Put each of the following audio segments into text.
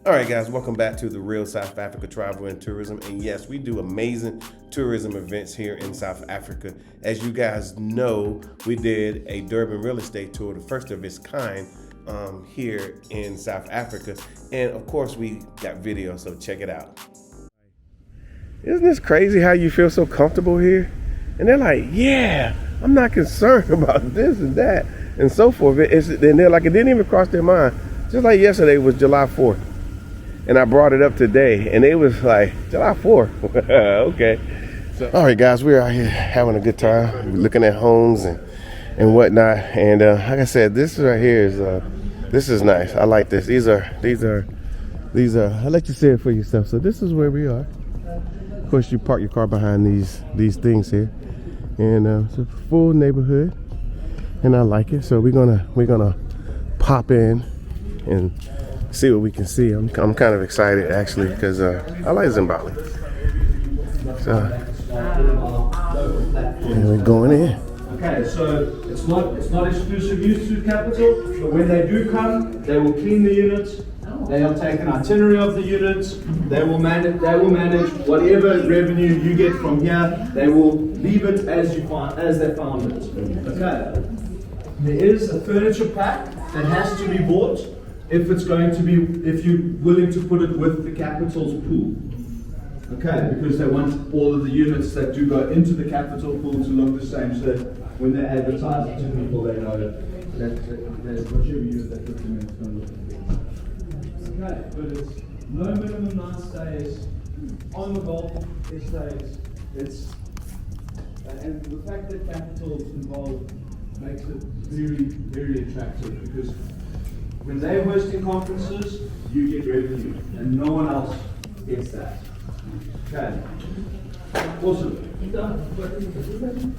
All right, guys, welcome back to the Real South Africa Travel and Tourism. And yes, we do amazing tourism events here in South Africa. As you guys know, we did a Durban real estate tour, the first of its kind here in South Africa. And of course, we got video, so check it out. Isn't this crazy how you feel so comfortable here? And they're like, yeah, I'm not concerned about this and that and so forth. And they're like, it didn't even cross their mind. Just like yesterday was July 4th. And I brought it up today, and it was like, July 4th. Okay. So, all right, guys, we're out here having a good time. We're looking at homes and whatnot. And like I said, this right here is this is nice. I like this. These are. I'll let you see it for yourself. So this is where we are. Of course, you park your car behind these things here, and it's a full neighborhood, and I like it. So we're gonna pop in and see what we can see. I'm kind of excited actually because I like Zimbali. So and we're going in. Okay, so it's not exclusive use to capital, but when they do come, they will clean the units. They will take an itinerary of the units. They will manage whatever revenue you get from here. They will leave it as they found it. Okay. There is a furniture pack that has to be bought if you're willing to put it with the capital's pool. Okay, because they want all of the units that do go into the capital pool to look the same, so that when they advertise it to people, they know that whichever unit they put them in is going to look the best. Okay, but it's no minimum night stays on the golf estates. And the fact that capital's involved makes it very, very attractive, because when they're hosting conferences, you get revenue, and no one else gets that. Okay. Awesome.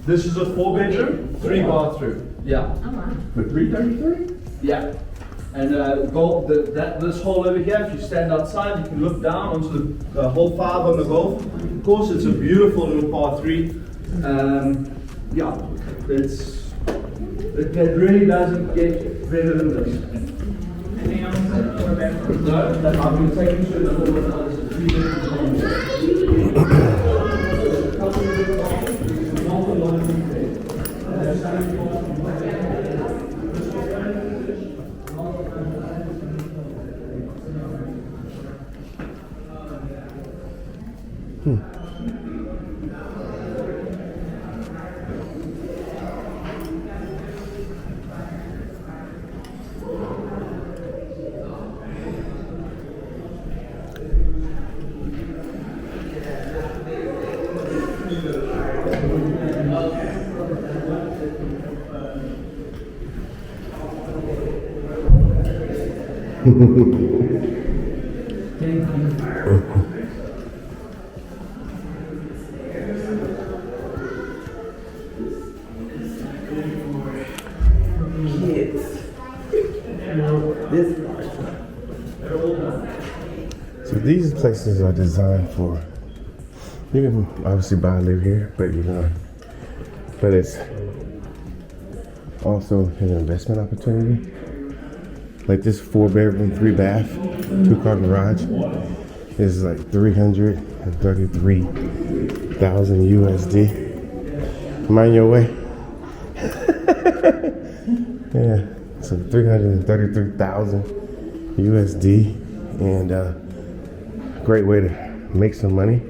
This is a 4-bedroom, 3-bathroom. Yeah. For 333? Yeah. And this hall over here, if you stand outside, you can look down onto the hole 5 on the golf. Of course, it's a beautiful little par 3. Yeah, it really doesn't get better than this. No, that I've been taken to another one. So these places are designed for, you can obviously buy and live here, but it's also an investment opportunity. Like this 4-bedroom, 3-bath, 2-car garage is like 333,000 USD. Mind your way. Yeah, so 333,000 USD, and great way to make some money.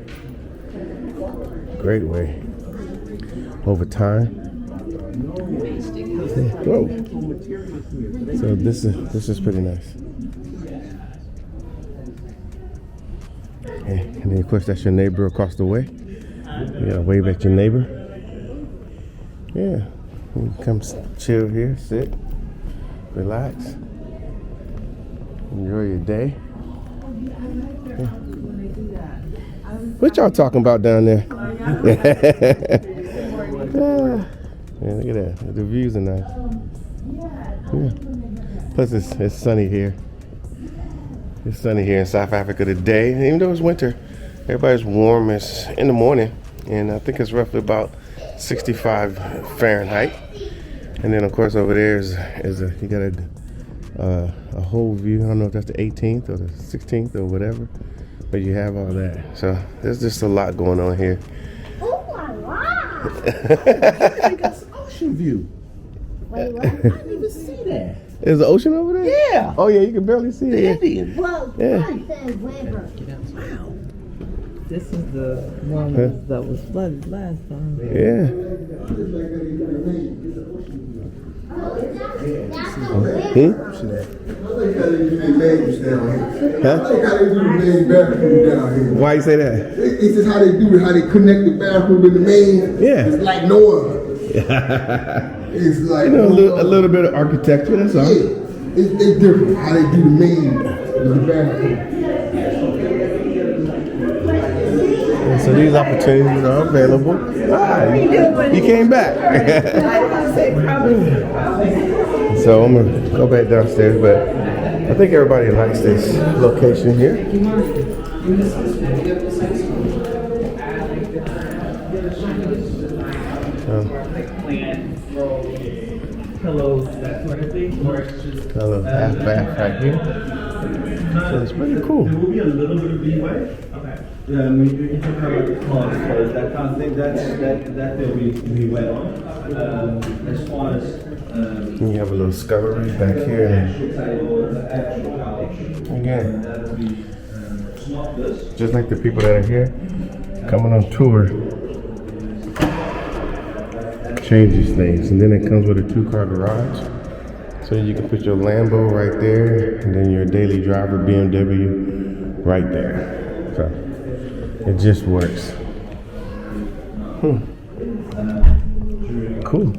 Great way over time. Whoa. So this is pretty nice. Okay, and then of course that's your neighbor across the way. You gotta wave at your neighbor. Yeah, you can come chill here, sit, relax, enjoy your day. Yeah. What y'all talking about down there? Yeah, look at that. The views are nice. Yeah. Plus it's sunny here. It's sunny here in South Africa today. Even though it's winter, everybody's warm. It's in the morning, and I think it's roughly about 65 Fahrenheit. And then of course over there is you got a a whole view. I don't know if that's the 18th or the 16th or whatever, but you have all that. So there's just a lot going on here. Oh my God! They got some ocean view. Wait, what? I didn't even see that. Is the ocean over there? Yeah. Oh yeah, you can barely see The it. Indian. Well, Yeah. I said river. Wow. This is the one that was flooded last time. Yeah. That's a Hmm? river. Huh? I like how they do their names down here. I like how they do the main bathroom down here. Why you say that? It's just how they do it, how they connect the bathroom with the main. Yeah. It's like Noah. It's like You know, a little bit of architecture. That's all. Yeah. It's different how they do the main with the bathroom. And so these opportunities are available. Ah, you came back. So I'm gonna go back downstairs, but I think everybody likes this location here. Pillows, that sort of thing, or it's just Got a little half bath right here. So it's pretty cool. There will be a little bit of leeway. Okay. When you intercover clothes, clothes, that kind of thing, that there'll be leeway on. As far as And you have a little scullery back here. actual table, the actual couch, Again, that'll be it's not this. just like the people that are here coming on tour, changes things. And then it comes with a 2-car garage. So you can put your Lambo right there, and then your daily driver BMW right there. So it just works. Cool.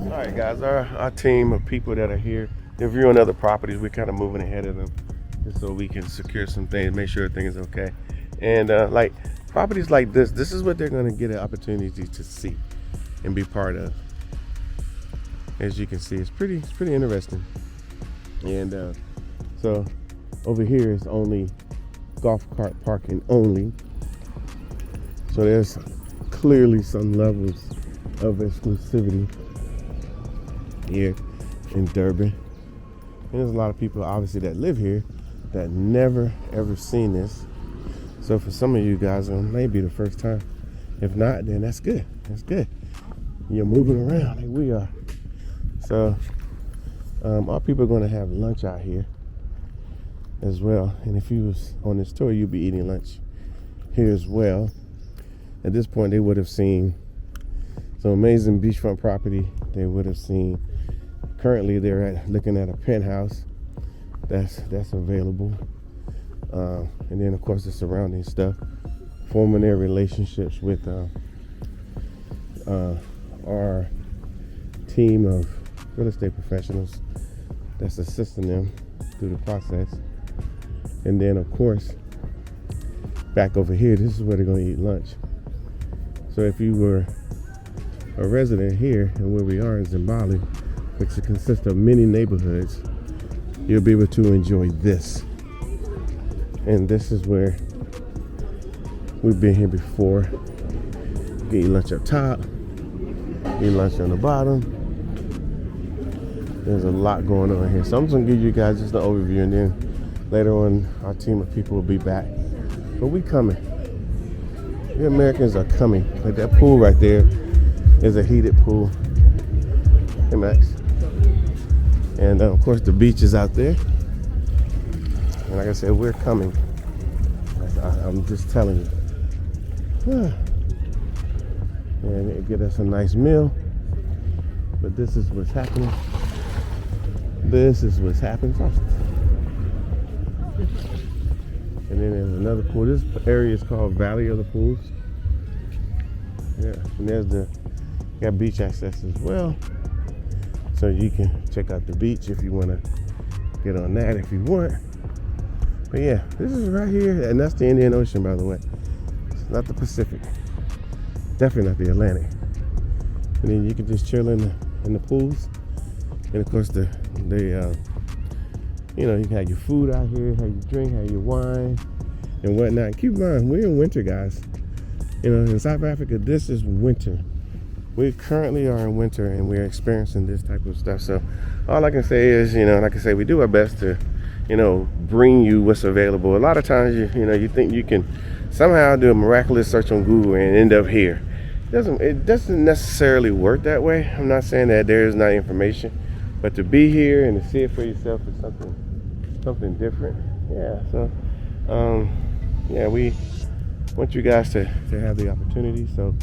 All right, guys, our team of people that are here, they're viewing other properties. We're kind of moving ahead of them just so we can secure some things, make sure everything is okay. And like properties like this is what they're going to get an opportunity to see and be part of. As you can see, it's pretty interesting. And so over here is only golf cart parking only. So there's clearly some levels of exclusivity here in Durban. And there's a lot of people obviously that live here that never ever seen this. So for some of you guys, it may be the first time. If not, then that's good. That's good. You're moving around like we are. So our people are going to have lunch out here as well. And if you was on this tour, you'd be eating lunch here as well. At this point, they would have seen some amazing beachfront property. They would have seen, currently they're looking at a penthouse that's available. And then of course the surrounding stuff, forming their relationships with our team of real estate professionals that's assisting them through the process. And then of course, back over here, this is where they're going to eat lunch. So if you were a resident here and where we are in Zimbali, which consists of many neighborhoods, you'll be able to enjoy this. And this is where we've been here before. You can eat lunch up top, eat lunch on the bottom. There's a lot going on here. So I'm just gonna give you guys just an overview, and then later on our team of people will be back. But we coming. The Americans are coming. Like that pool right there is a heated pool. Hey Max. And of course the beach is out there. And like I said, we're coming. I'm just telling you. And it get us a nice meal. But this is what's happening. This is what's happening. And then there's another pool. This area is called Valley of the Pools. Yeah, and there's got beach access as well. So you can check out the beach if you want to get on that if you want. But yeah, this is right here, and that's the Indian Ocean, by the way. It's not the Pacific. Definitely not the Atlantic. And then you can just chill in the pools. And of course you know, you can have your food out here, have your drink, have your wine and whatnot. Keep in mind, we're in winter, guys. You know, in South Africa, this is winter. we currently are in winter and we're experiencing this type of stuff. So all I can say is, you know, like I say, we do our best to, you know, bring you what's available. A lot of times, you think you can somehow do a miraculous search on Google and end up here. It doesn't necessarily work that way. I'm not saying that there is not information, but to be here and to see it for yourself is something different. Yeah. So, yeah, we want you guys to have the opportunity. So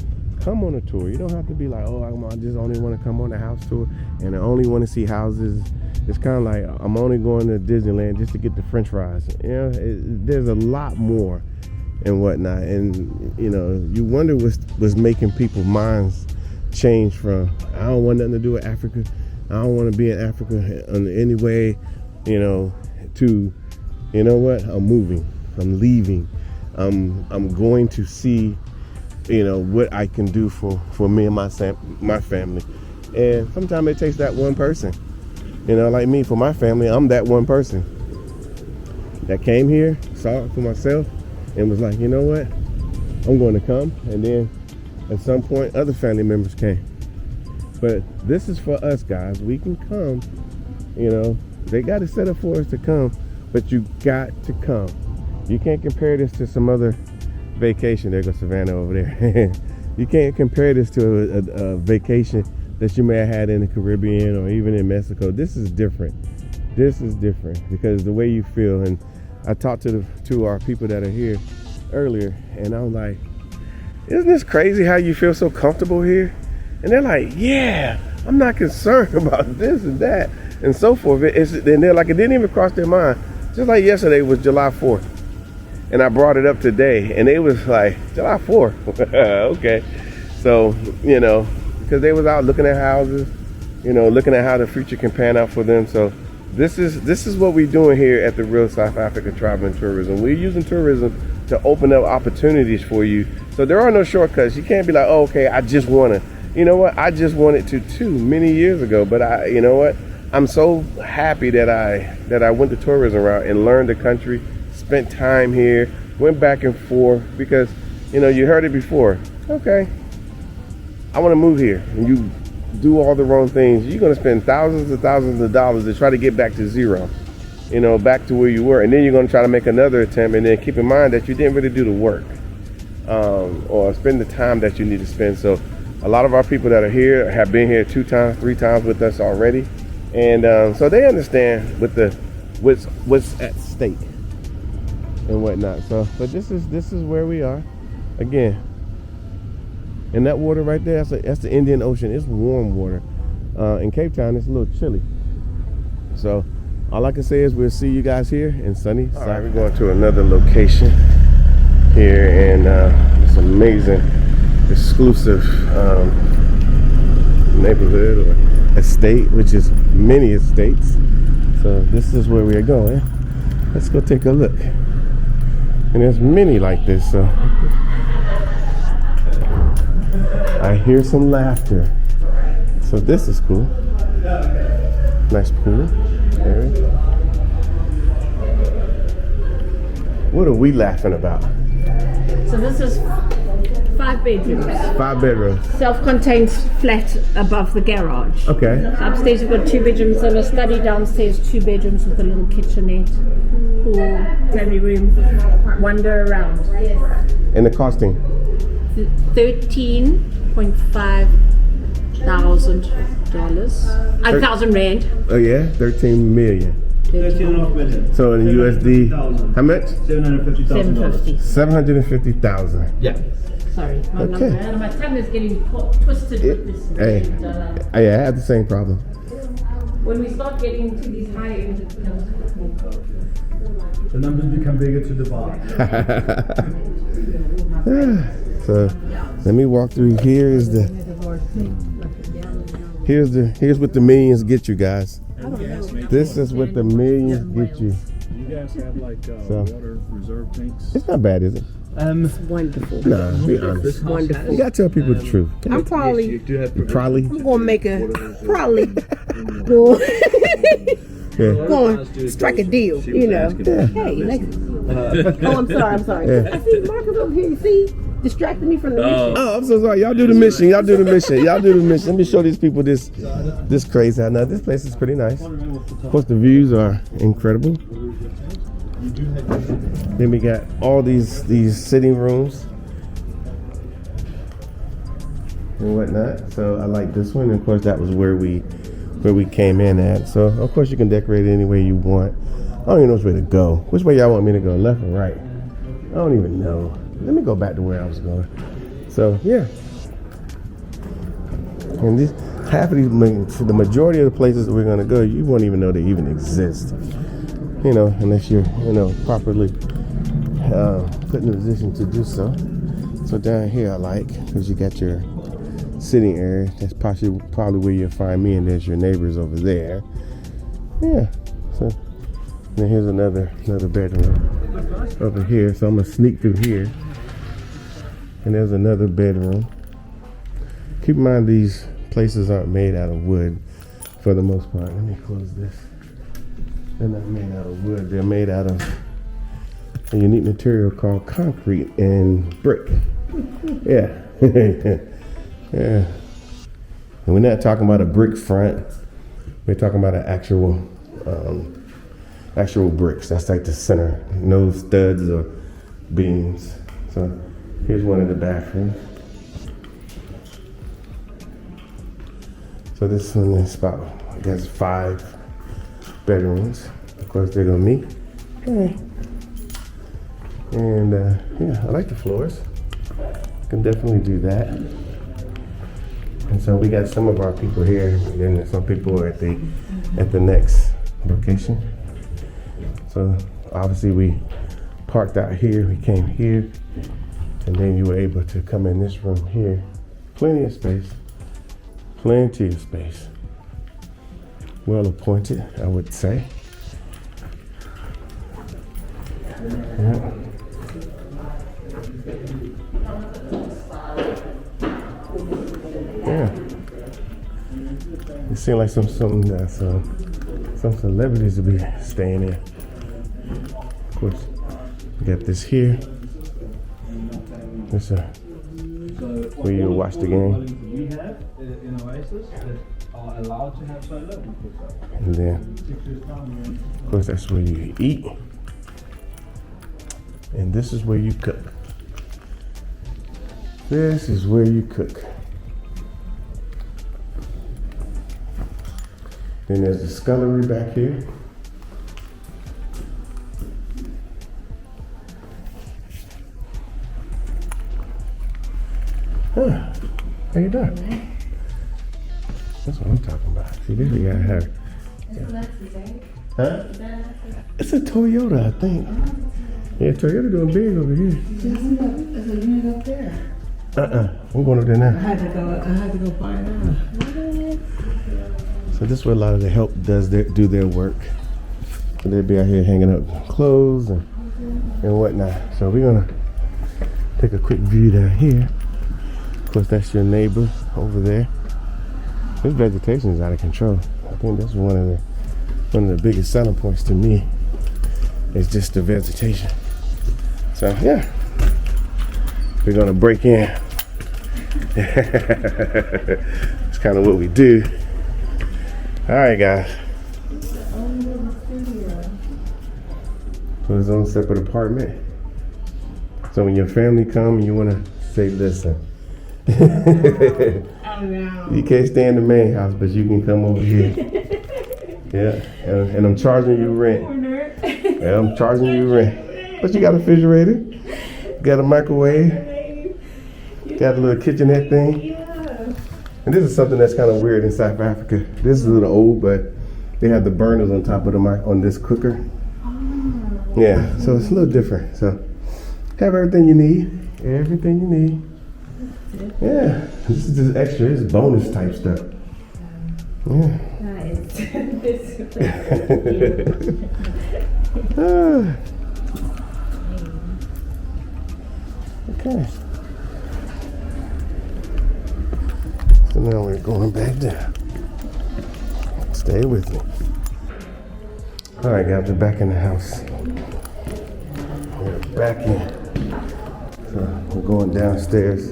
come on a tour. You don't have to be like, oh, I just only want to come on a house tour and I only want to see houses. It's kind of like I'm only going to Disneyland just to get the French fries. You know, there's a lot more and whatnot. And you know, you wonder what's making people's minds change from I don't want nothing to do with Africa. I don't want to be in Africa in any way, you know, to, you know what? I'm moving. I'm leaving. I'm going to see, you know, what I can do for me and my family. And sometimes it takes that one person. You know, like me, for my family, I'm that one person that came here, saw it for myself, and was like, you know what? I'm going to come. And then at some point, other family members came. But this is for us, guys. We can come. You know, they got to set up for us to come, but you got to come. You can't compare this to some other vacation. There goes Savannah over there. You can't compare this to a vacation that you may have had in the Caribbean or even in Mexico. This is different. This is different because the way you feel. And I talked to our people that are here earlier, and I'm like, isn't this crazy how you feel so comfortable here? And they're like, yeah, I'm not concerned about this and that and so forth. And they're like, it didn't even cross their mind. Just like yesterday was July 4th. And I brought it up today, and it was like, July 4th. Okay. So, you know, because they was out looking at houses, you know, looking at how the future can pan out for them. So this is what we're doing here at the Real South Africa Travel and Tourism. We're using tourism to open up opportunities for you. So there are no shortcuts. You can't be like, oh, okay, I just want to. You know what? I just wanted to too many years ago. But you know what? I'm so happy that I went the tourism route and learned the country, spent time here, went back and forth because, you know, you heard it before. Okay, I want to move here, and you do all the wrong things. You're going to spend thousands and thousands of dollars to try to get back to zero, you know, back to where you were. And then you're going to try to make another attempt, and then keep in mind that you didn't really do the work or spend the time that you need to spend. So a lot of our people that are here have been here 2 times, 3 times with us already. And so they understand with what's at stake and whatnot. So, but this is where we are again. And that water right there, that's the Indian Ocean. It's warm water. In Cape Town, it's a little chilly. So all I can say is we'll see you guys here in sunny South. All right, we're going to another location here in this amazing, exclusive neighborhood or estate, which is many estates. So this is where we are going. Let's go take a look. And there's many like this, so I hear some laughter. So this is cool. Nice pool area. What are we laughing about? So this is 5 bedrooms. 5 bedrooms. Self-contained flat above the garage. Okay. So upstairs we've got 2 bedrooms and a study downstairs, 2 bedrooms with a little kitchenette, pool, family room, wander around. And the costing? $13.5 thousand rand. Oh yeah, 13 million. 13.5 million. So in USD, how much? $750,000. 750,000. Yeah. Sorry, my Okay. number. My tongue is getting twisted with this. Hey, I have the same problem. When we start getting to these high end, it becomes more. The numbers become bigger to divide. So let me walk through. Here's what the millions get you guys. This is what the millions get you. Do you guys have like water reserve tanks? It's not bad, is it? It's wonderful. Nah, be honest. Wonderful. You gotta tell people the truth. I'm probably You probably. I'm gonna make a probably go strike a deal, you know. Hey, like, oh, I'm sorry. Yeah. I see Marcus over here. You see, distracted me from the mission. Oh, I'm so sorry. Y'all do the mission. Y'all do the mission. Y'all do the mission. Let me show these people this crazy house. Now, this place is pretty nice. Of course, the views are incredible. Then we got all these sitting rooms and whatnot. So I like this one. And of course, that was where we came in at. So of course, you can decorate it any way you want. I don't even know which way to go. Which way y'all want me to go? Left or right? I don't even know. Let me go back to where I was going. So yeah. And this half of these, the majority of the places that we're gonna go, you won't even know they even exist. You know, unless you're, properly put in a position to do so. So down here I like, because you got your sitting area. That's probably where you'll find me, and there's your neighbors over there. Yeah. So then here's another bedroom over here. So I'm gonna sneak through here. And there's another bedroom. Keep in mind these places aren't made out of wood for the most part. Let me close this. They're not made out of wood. They're made out of a unique material called concrete and brick. Yeah. Yeah. And we're not talking about a brick front. We're talking about an actual bricks. That's like the center. No studs or beams. So here's one of the bathrooms. So this one is about, I guess, 5 bedrooms. Of course, they're gonna meet. Okay. And yeah, I like the floors. Can definitely do that. And so we got some of our people here, and then some people are at the next location. So obviously we parked out here, we came here, and then you were able to come in this room here. Plenty of space. Plenty of space. Well appointed, I would say. Yeah. Yeah. It seems like something that some celebrities will be staying in. Of course, we got this here. This where you watch the game. We have in Oasis that are allowed to have solar. And then, of course, that's where you eat. And this is where you cook. This is where you cook. Then there's the scullery back here. Huh. How you doing? That's what I'm talking about. See, this we gotta have. Huh? It's a Toyota, I think. Yeah, Toyota doing big over here. There's a unit up there. I'm going over there now. I had to go find out. So this is where a lot of the help do their work. So they'll be out here hanging up clothes and whatnot. So we're gonna take a quick view down here. Of course, that's your neighbor over there. This vegetation is out of control. I think that's one of the biggest selling points to me. Is just the vegetation. So yeah, we're gonna break in. It's kind of what we do. All right, guys. So it's on a separate apartment. So when your family come and you wanna say, listen, you can't stay in the main house, but you can come over here. Yeah, and I'm charging you rent. Yeah, I'm charging you rent. But you got a refrigerator, got a microwave, got a little kitchenette thing. And this is something that's kind of weird in South Africa. This is a little old, but they have the burners on top of the mic on this cooker. Yeah, so it's a little different. So have everything you need. Everything you need. Yeah, this is just extra. This is bonus type stuff. Yeah. Okay. So now we're going back down. Stay with me. All right, guys, we're back in the house. We're back in. So we're going downstairs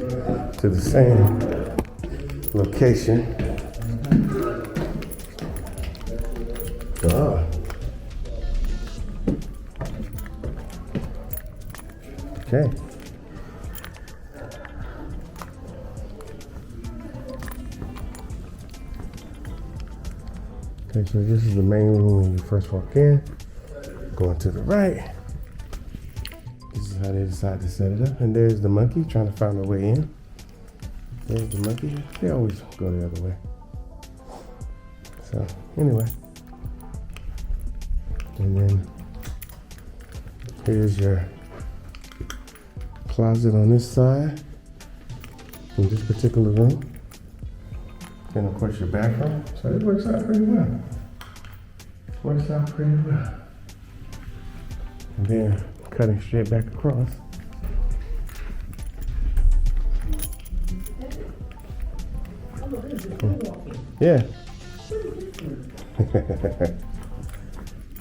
to the same location. Oh. Okay. Okay, so this is the main room when you first walk in. Going to the right. This is how they decide to set it up. And there's the monkey trying to find a way in. There's the monkey. They always go the other way. So, anyway. And then here's your closet on this side in this particular room. And of course your bathroom. So it works out pretty well. Works out pretty well. And then cutting straight back across. Yeah.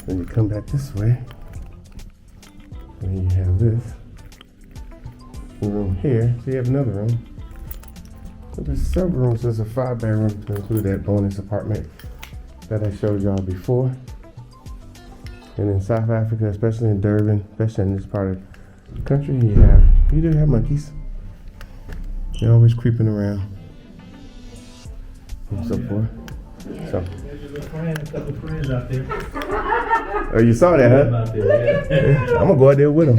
Then you come back this way. And you have this room here. So you have another room. So there's several rooms. There's a 5-bedroom to include that bonus apartment that I showed y'all before. And in South Africa, especially in Durban, especially in this part of the country, you do have monkeys. They're always creeping around and so forth. So. There's your little friend, a couple of friends out there. Oh, you saw that, huh? Out there, yeah. I'm gonna go out there with them.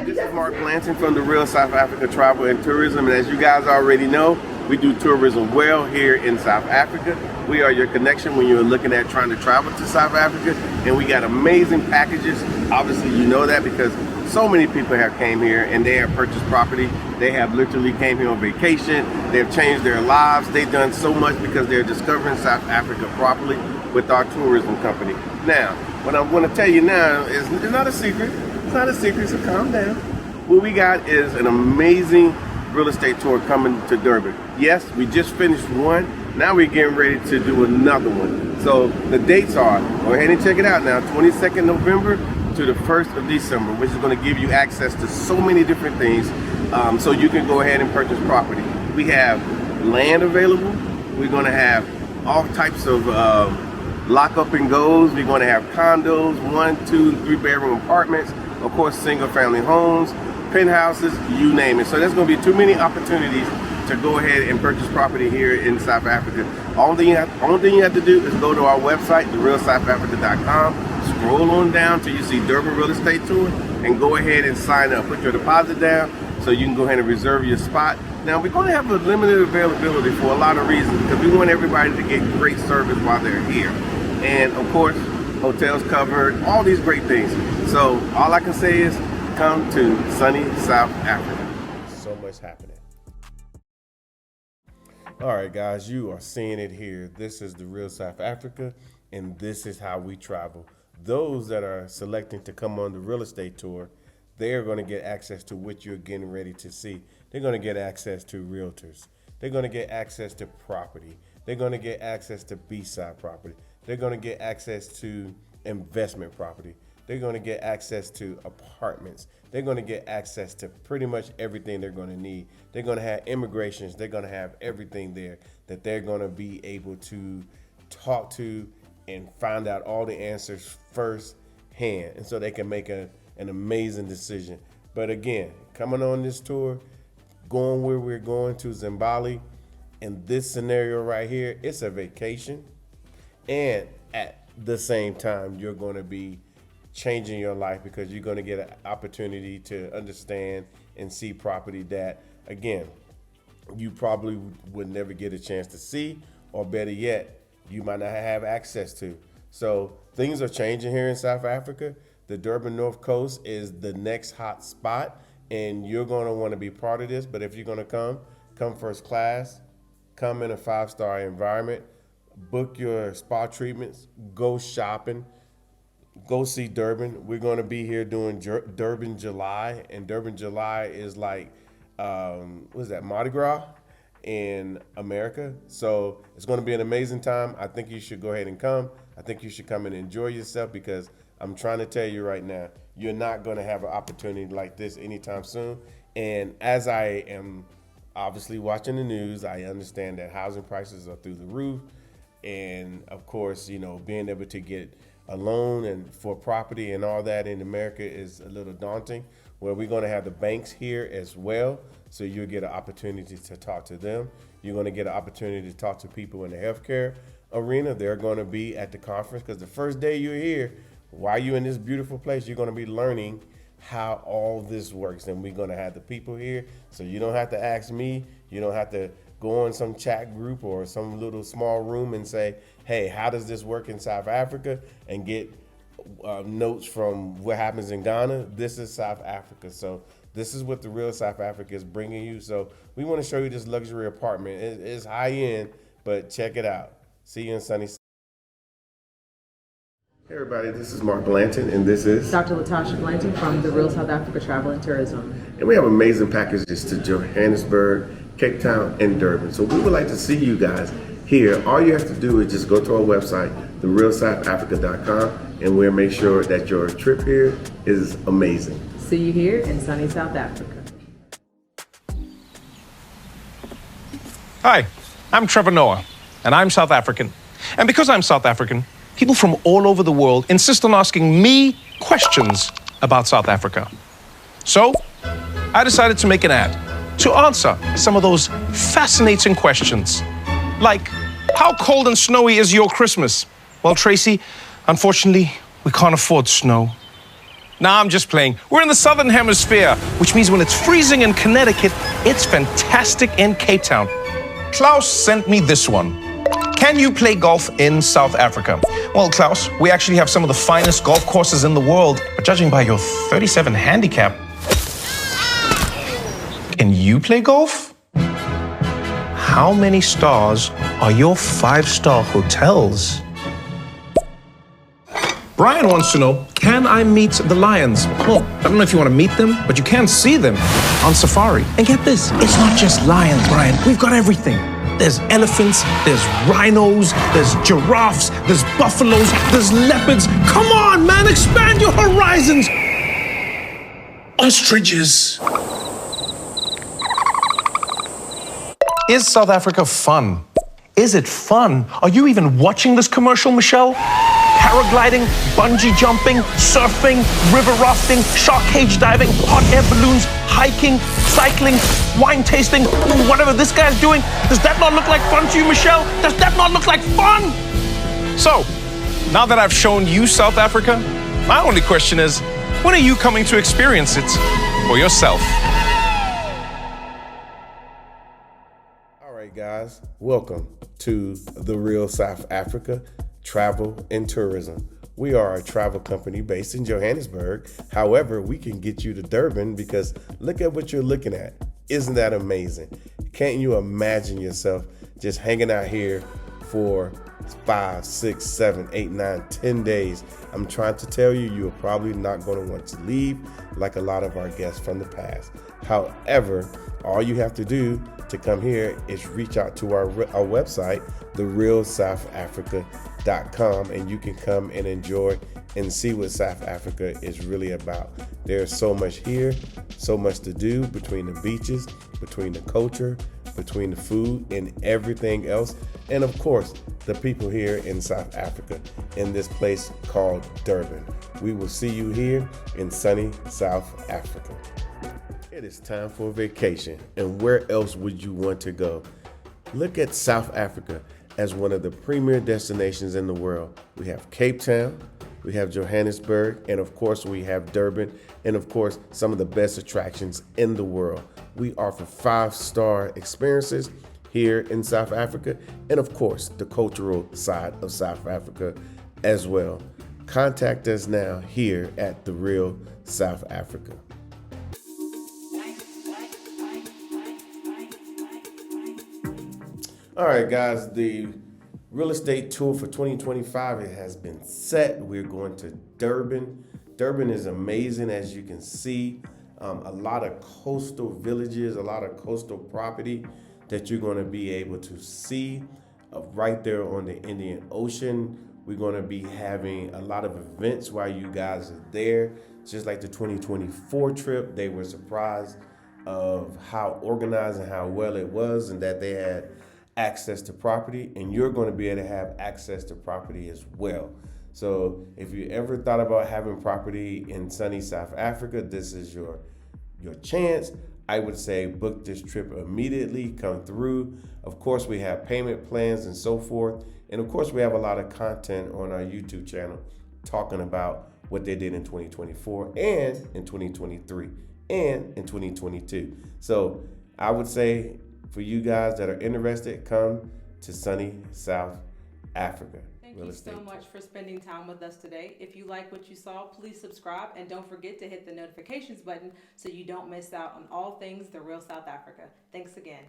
This is Mark Blanton from the Real South Africa Travel and Tourism, and as you guys already know, we do tourism well here in South Africa. We are your connection when you're looking at trying to travel to South Africa, and we got amazing packages. Obviously, you know that because so many people have came here and they have purchased property. They have literally came here on vacation. They've changed their lives. They've done so much because they're discovering South Africa properly with our tourism company. Now, what I'm going to tell you now is it's not a secret. It's not a secret, so calm down. What we got is an amazing real estate tour coming to Durban. Yes, we just finished one. Now we're getting ready to do another one. So the dates are, go ahead and check it out now, 22nd November to the 1st of December, which is going to give you access to so many different things, so you can go ahead and purchase property. We have land available. We're going to have all types of lock up and goes. We're going to have condos, 1, 2, and 3-bedroom apartments, of course, single family homes, penthouses, you name it. So there's going to be too many opportunities to go ahead and purchase property here in South Africa. Only thing you have to do is go to our website, therealsouthafrica.com, scroll on down till you see Durban Real Estate Tour, and go ahead and sign up. Put your deposit down so you can go ahead and reserve your spot. Now, we're going to have a limited availability for a lot of reasons because we want everybody to get great service while they're here. And of course, hotels covered, all these great things. So all I can say is come to sunny South Africa. So much happening. All right, guys, you are seeing it here. This is the Real South Africa, and this is how we travel. Those that are selecting to come on the real estate tour, they're going to get access to what you're getting ready to see. They're going to get access to realtors. They're going to get access to property. They're going to get access to beachside property. They're going to get access to investment property. They're going to get access to apartments. They're going to get access to pretty much everything they're going to need. They're going to have immigrations. They're going to have everything there that they're going to be able to talk to and find out all the answers firsthand. And so they can make an amazing decision. But again, coming on this tour, going where we're going to Zimbali, in this scenario right here, it's a vacation. And at the same time, you're going to be changing your life because you're going to get an opportunity to understand and see property that, again, you probably would never get a chance to see, or better yet, you might not have access to. So things are changing here in South Africa. The Durban North Coast is the next hot spot, and you're going to want to be part of this. But if you're going to come first class, come in a 5-star environment, book your spa treatments, go shopping, go see Durban. We're going to be here doing Durban July, and Durban July is like, what is that, Mardi Gras? in America. So it's going to be an amazing time. I think you should go ahead and come. I think you should come and enjoy yourself, because I'm trying to tell you right now, you're not going to have an opportunity like this anytime soon. And as I am obviously watching the news, I understand that housing prices are through the roof. And of course, you know, being able to get a loan and for property and all that in America is a little daunting. Well, we're going to have the banks here as well, so you'll get an opportunity to talk to them. You're going to get an opportunity to talk to people in the healthcare arena. They're going to be at the conference, because the first day you're here, while you're in this beautiful place, you're going to be learning how all this works. And we're going to have the people here, so you don't have to ask me. You don't have to go in some chat group or some little small room and say, hey, how does this work in South Africa, and get notes from what happens in Ghana. This is South Africa. So this is what the real South Africa is bringing you. So we want to show you this luxury apartment. It's high end, but check it out. See you in sunny. Hey everybody, this is Mark Blanton, and this is Dr. Latasha Blanton from the Real South Africa Travel and Tourism. And we have amazing packages to Johannesburg, Cape Town, and Durban. So we would like to see you guys here. All you have to do is just go to our website, therealsouthafrica.com, and we'll make sure that your trip here is amazing. See you here in sunny South Africa. Hi, I'm Trevor Noah, and I'm South African. And because I'm South African, people from all over the world insist on asking me questions about South Africa. So, I decided to make an ad to answer some of those fascinating questions. Like, how cold and snowy is your Christmas? Well, Tracy, unfortunately, we can't afford snow. Nah, I'm just playing. We're in the Southern Hemisphere, which means when it's freezing in Connecticut, it's fantastic in Cape Town. Klaus sent me this one. Can you play golf in South Africa? Well, Klaus, we actually have some of the finest golf courses in the world, but judging by your 37 handicap, can you play golf? How many stars are your 5-star hotels? Brian wants to know, can I meet the lions? Well, I don't know if you want to meet them, but you can see them on safari. And get this, it's not just lions, Brian. We've got everything. There's elephants, there's rhinos, there's giraffes, there's buffaloes, there's leopards. Come on, man, expand your horizons. Ostriches. Is South Africa fun? Is it fun? Are you even watching this commercial, Michelle? Paragliding, bungee jumping, surfing, river rafting, shark cage diving, hot air balloons, hiking, cycling, wine tasting, whatever this guy's doing. Does that not look like fun to you, Michelle? Does that not look like fun? So, now that I've shown you South Africa, my only question is, when are you coming to experience it for yourself? All right, guys, welcome to the Real South Africa Travel and Tourism. We are a travel company based in Johannesburg. However, we can get you to Durban, because look at what you're looking at. Isn't that amazing? Can't you imagine yourself just hanging out here for 5, 6, 7, 8, 9, 10 days? I'm trying to tell you, you're probably not going to want to leave like a lot of our guests from the past. However, all you have to do to come here is reach out to our website, therealsouthafrica.com, and you can come and enjoy and see what South Africa is really about. There's so much here, so much to do, between the beaches, between the culture, between the food and everything else. And of course, the people here in South Africa, in this place called Durban. We will see you here in sunny South Africa. It is time for a vacation, and where else would you want to go? Look at South Africa as one of the premier destinations in the world. We have Cape Town, we have Johannesburg, and of course we have Durban, and of course some of the best attractions in the world. We offer 5-star experiences here in South Africa, and of course the cultural side of South Africa as well. Contact us now here at The Real South Africa. All right, guys, the real estate tour for 2025, it has been set. We're going to Durban. Durban is amazing, as you can see. A lot of coastal villages, a lot of coastal property that you're going to be able to see right there on the Indian Ocean. We're going to be having a lot of events while you guys are there. Just like the 2024 trip, they were surprised of how organized and how well it was, and that they had access to property, and you're going to be able to have access to property as well. So if you ever thought about having property in sunny South Africa, this is your chance. I would say book this trip immediately, come through. Of course, we have payment plans and so forth. And of course, we have a lot of content on our YouTube channel talking about what they did in 2024 and in 2023 and in 2022. So I would say for you guys that are interested, come to sunny South Africa. Thank you so much for spending time with us today. If you like what you saw, please subscribe and don't forget to hit the notifications button so you don't miss out on all things The Real South Africa. Thanks again.